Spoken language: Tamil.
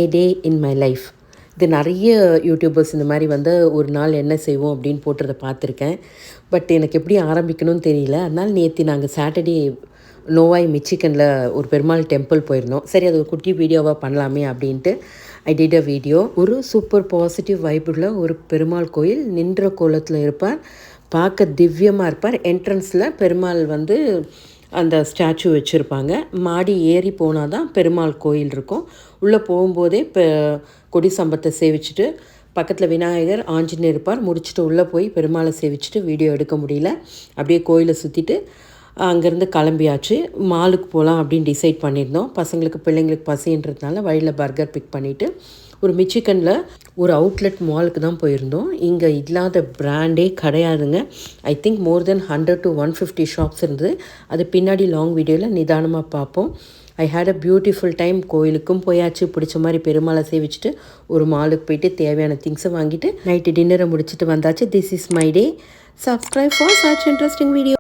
A day in my life. இது நிறைய யூடியூபர்ஸ் இந்த மாதிரி வந்து ஒரு நாள் என்ன செய்வோம் அப்படின்னு போட்டுறதை பார்த்துருக்கேன். பட் எனக்கு எப்படி ஆரம்பிக்கணும்னு தெரியல. அதனால் நேற்று நாங்கள் சாட்டர்டே நோவாய் மிச்சிகனில் ஒரு பெருமாள் டெம்பிள் போயிருந்தோம். சரி, அது ஒரு குட்டி வீடியோவாக பண்ணலாமே அப்படின்ட்டு ஐ டிட் அ வீடியோ. ஒரு சூப்பர் பாசிட்டிவ் வைப்புள்ள ஒரு பெருமாள் கோயில். நின்ற கோலத்தில் இருப்பார், பார்க்க திவ்யமாக இருப்பார். என்ட்ரன்ஸில் பெருமாள் வந்து அந்த ஸ்டாச்சு வச்சுருப்பாங்க. மாடி ஏறி போனால் தான் பெருமாள் கோயில் இருக்கும். உள்ளே போகும்போதே கொடி சம்பத்தை சேவிச்சுட்டு பக்கத்தில் விநாயகர் ஆஞ்சநேயர் இருப்பார். முடிச்சுட்டு உள்ளே போய் பெருமாளை சேவிச்சுட்டு வீடியோ எடுக்க முடியல. அப்படியே கோயிலை சுற்றிட்டு அங்கேருந்து கிளம்பியாச்சு. மாலுக்கு போகலாம் அப்படின்னு டிசைட் பண்ணியிருந்தோம். பசங்களுக்கு பிள்ளைங்களுக்கு பசின்றதுனால வழியில் பர்கர் பிக் பண்ணிவிட்டு ஒரு மிச்சிகனில் ஒரு அவுட்லெட் மாலுக்கு தான் போயிருந்தோம். இங்கே இல்லாத பிராண்டே கிடையாதுங்க. I think more then 100 to 150 shops இருந்தது. அது பின்னாடி லாங் வீடியோவில் நிதானமாக பார்ப்போம். ஐ ஹேட் அ பியூட்டிஃபுல் டைம். கோயிலுக்கும் போயாச்சு, பிடிச்ச மாதிரி பெருமாளை சேவிச்சுட்டு ஒரு மாலுக்கு போயிட்டு தேவையான திங்ஸை வாங்கிட்டு நைட்டு டின்னரை முடிச்சுட்டு வந்தாச்சு. This is my day. Subscribe for such interesting video.